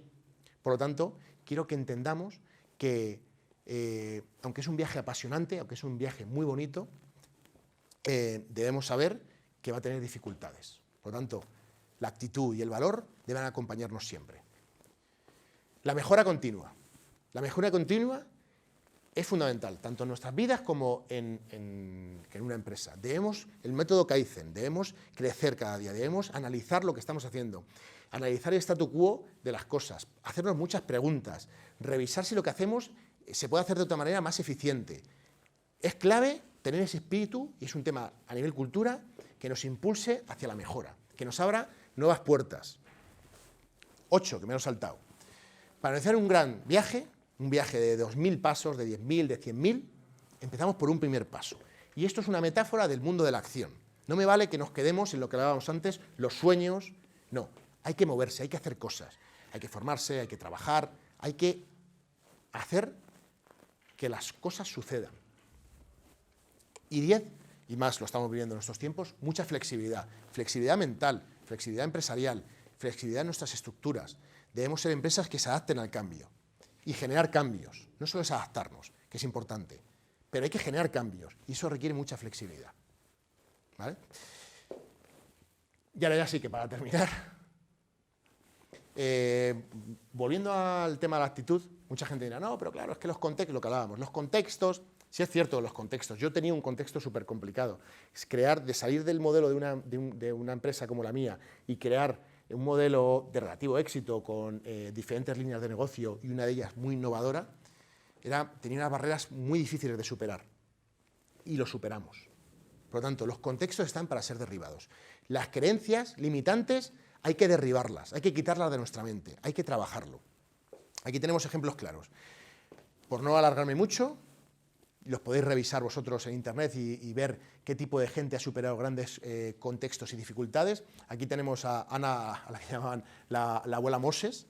Por lo tanto, quiero que entendamos que, aunque es un viaje apasionante, aunque es un viaje muy bonito, debemos saber que va a tener dificultades. Por lo tanto, la actitud y el valor deben acompañarnos siempre. La mejora continua. La mejora continua es fundamental, tanto en nuestras vidas como en una empresa. El método Kaizen, debemos crecer cada día, debemos analizar lo que estamos haciendo, analizar el statu quo de las cosas, hacernos muchas preguntas, revisar si lo que hacemos se puede hacer de otra manera más eficiente. Es clave tener ese espíritu, y es un tema a nivel cultura, que nos impulse hacia la mejora, que nos abra nuevas puertas. 8, que me lo he saltado. Para realizar un gran viaje, un viaje de 2.000 pasos, de 10.000, de 100.000, empezamos por un primer paso. Y esto es una metáfora del mundo de la acción. No me vale que nos quedemos en lo que hablábamos antes, los sueños. No, hay que moverse, hay que hacer cosas. Hay que formarse, hay que trabajar, hay que hacer que las cosas sucedan. Y 10, y más lo estamos viviendo en estos tiempos, mucha flexibilidad. Flexibilidad mental, flexibilidad empresarial, flexibilidad en nuestras estructuras. Debemos ser empresas que se adapten al cambio y generar cambios. No solo es adaptarnos, que es importante, pero hay que generar cambios y eso requiere mucha flexibilidad. ¿Vale? Y ahora ya sí que para terminar, volviendo al tema de la actitud, mucha gente dirá, no, pero claro, es que los contextos, lo que hablábamos, los contextos, sí es cierto los contextos, yo tenía un contexto súper complicado, es salir del modelo de una empresa como la mía y crear un modelo de relativo éxito con diferentes líneas de negocio y una de ellas muy innovadora, tenía unas barreras muy difíciles de superar y lo superamos. Por lo tanto, los contextos están para ser derribados. Las creencias limitantes hay que derribarlas, hay que quitarlas de nuestra mente, hay que trabajarlo. Aquí tenemos ejemplos claros. Por no alargarme mucho, los podéis revisar vosotros en internet y ver qué tipo de gente ha superado grandes contextos y dificultades. Aquí tenemos a Ana, a la que llamaban la abuela Moses.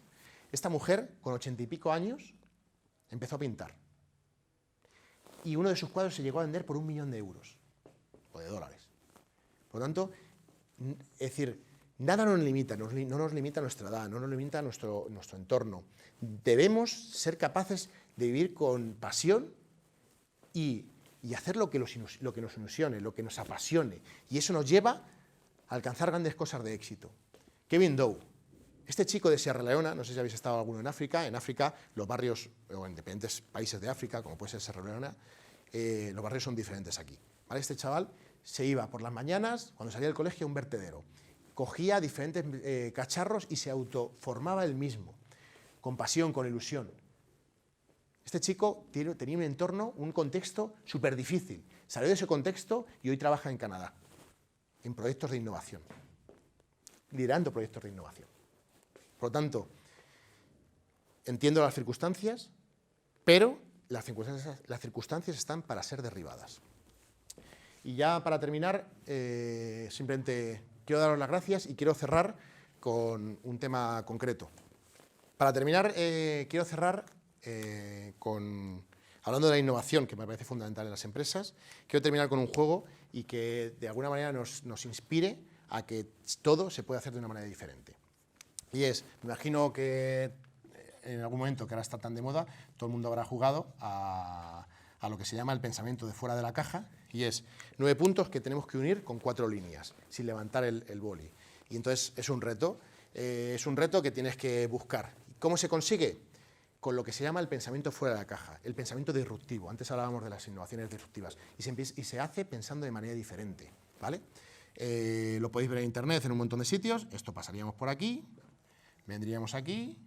Esta mujer, con 80 y pico años, empezó a pintar. Y uno de sus cuadros se llegó a vender por 1 millón de euros o de dólares. Por lo tanto, es decir, nada nos limita, no nos limita nuestra edad, no nos limita nuestro entorno. Debemos ser capaces de vivir con pasión y hacer lo que nos ilusione, lo que nos apasione. Y eso nos lleva a alcanzar grandes cosas de éxito. Kevin Dow, este chico de Sierra Leona, no sé si habéis estado alguno en África los barrios, o en diferentes países de África, como puede ser Sierra Leona, los barrios son diferentes aquí. ¿Vale? Este chaval se iba por las mañanas, cuando salía del colegio, a un vertedero. Cogía diferentes cacharros y se autoformaba él mismo, con pasión, con ilusión. Este chico tenía un entorno, un contexto súper difícil. Salió de ese contexto y hoy trabaja en Canadá, en proyectos de innovación, liderando proyectos de innovación. Por lo tanto, entiendo las circunstancias, pero las circunstancias están para ser derribadas. Y ya para terminar, simplemente quiero daros las gracias y quiero cerrar con un tema concreto. Para terminar, quiero cerrar hablando de la innovación, que me parece fundamental en las empresas. Quiero terminar con un juego y que de alguna manera nos inspire a que todo se puede hacer de una manera diferente. Y me imagino que en algún momento, que ahora está tan de moda, todo el mundo habrá jugado a lo que se llama el pensamiento de fuera de la caja, y 9 puntos que tenemos que unir con 4 líneas, sin levantar el boli. Y entonces es un reto que tienes que buscar. ¿Cómo se consigue? Con lo que se llama el pensamiento fuera de la caja, el pensamiento disruptivo. Antes hablábamos de las innovaciones disruptivas, y se hace pensando de manera diferente, ¿vale? Lo podéis ver en internet, en un montón de sitios. Esto pasaríamos por aquí, vendríamos aquí,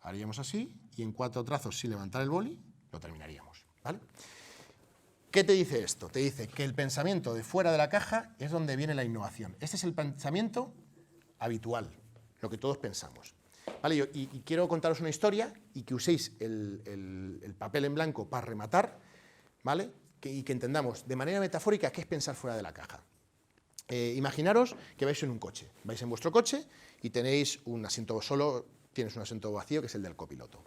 haríamos así, y en 4 trazos, sin levantar el boli, lo terminaríamos, ¿vale? ¿Qué te dice esto? Te dice que el pensamiento de fuera de la caja es donde viene la innovación. Este es el pensamiento habitual, lo que todos pensamos. ¿Vale? Y quiero contaros una historia y que uséis el papel en blanco para rematar, ¿vale? Y que entendamos de manera metafórica qué es pensar fuera de la caja. Imaginaros que vais en un coche, vais en vuestro coche y tenéis un asiento solo, tienes un asiento vacío que es el del copiloto.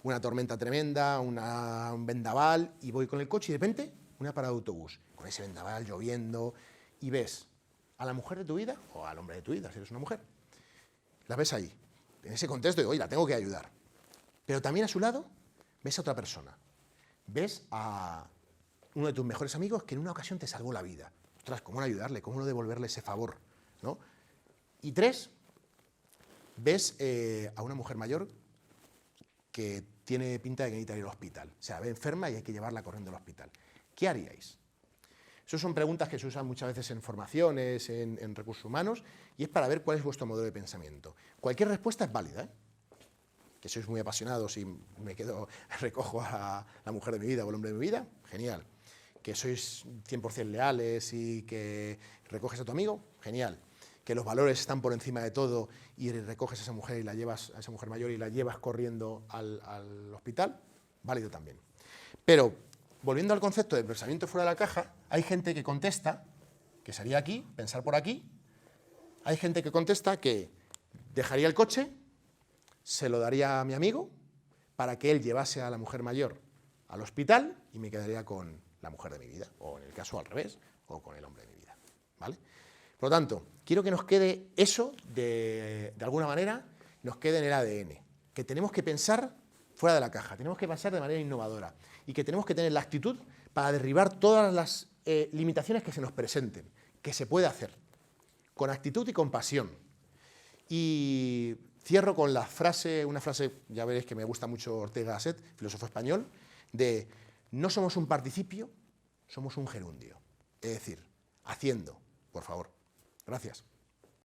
Una tormenta tremenda, un vendaval, y voy con el coche y de repente una parada de autobús, con ese vendaval lloviendo, y ves a la mujer de tu vida, o al hombre de tu vida, si eres una mujer, la ves ahí, en ese contexto, y oye, la tengo que ayudar. Pero también a su lado ves a otra persona, ves a uno de tus mejores amigos que en una ocasión te salvó la vida. Ostras, ¿cómo no ayudarle? ¿Cómo no devolverle ese favor? ¿No? Y 3, ves a una mujer mayor que tiene pinta de que necesita ir al hospital. O sea, ve enferma y hay que llevarla corriendo al hospital. ¿Qué haríais? Esas son preguntas que se usan muchas veces en formaciones, en recursos humanos, y es para ver cuál es vuestro modelo de pensamiento. Cualquier respuesta es válida, ¿eh? Que sois muy apasionados y recojo a la mujer de mi vida o el hombre de mi vida, genial. Que sois 100% leales y que recoges a tu amigo, genial. Que los valores están por encima de todo y recoges a esa mujer y la llevas, a esa mujer mayor y la llevas corriendo al hospital, válido también. Pero, volviendo al concepto de pensamiento fuera de la caja, hay gente que contesta, que sería aquí, pensar por aquí, hay gente que contesta que dejaría el coche, se lo daría a mi amigo para que él llevase a la mujer mayor al hospital y me quedaría con la mujer de mi vida, o en el caso al revés, o con el hombre de mi vida, ¿vale? Por lo tanto, quiero que nos quede eso, de alguna manera, nos quede en el ADN, que tenemos que pensar fuera de la caja, tenemos que pensar de manera innovadora y que tenemos que tener la actitud para derribar todas las limitaciones que se nos presenten, que se puede hacer, con actitud y con pasión. Y cierro con una frase, ya veréis que me gusta mucho Ortega y Gasset, filósofo español, de no somos un participio, somos un gerundio. Es decir, haciendo, por favor. Gracias.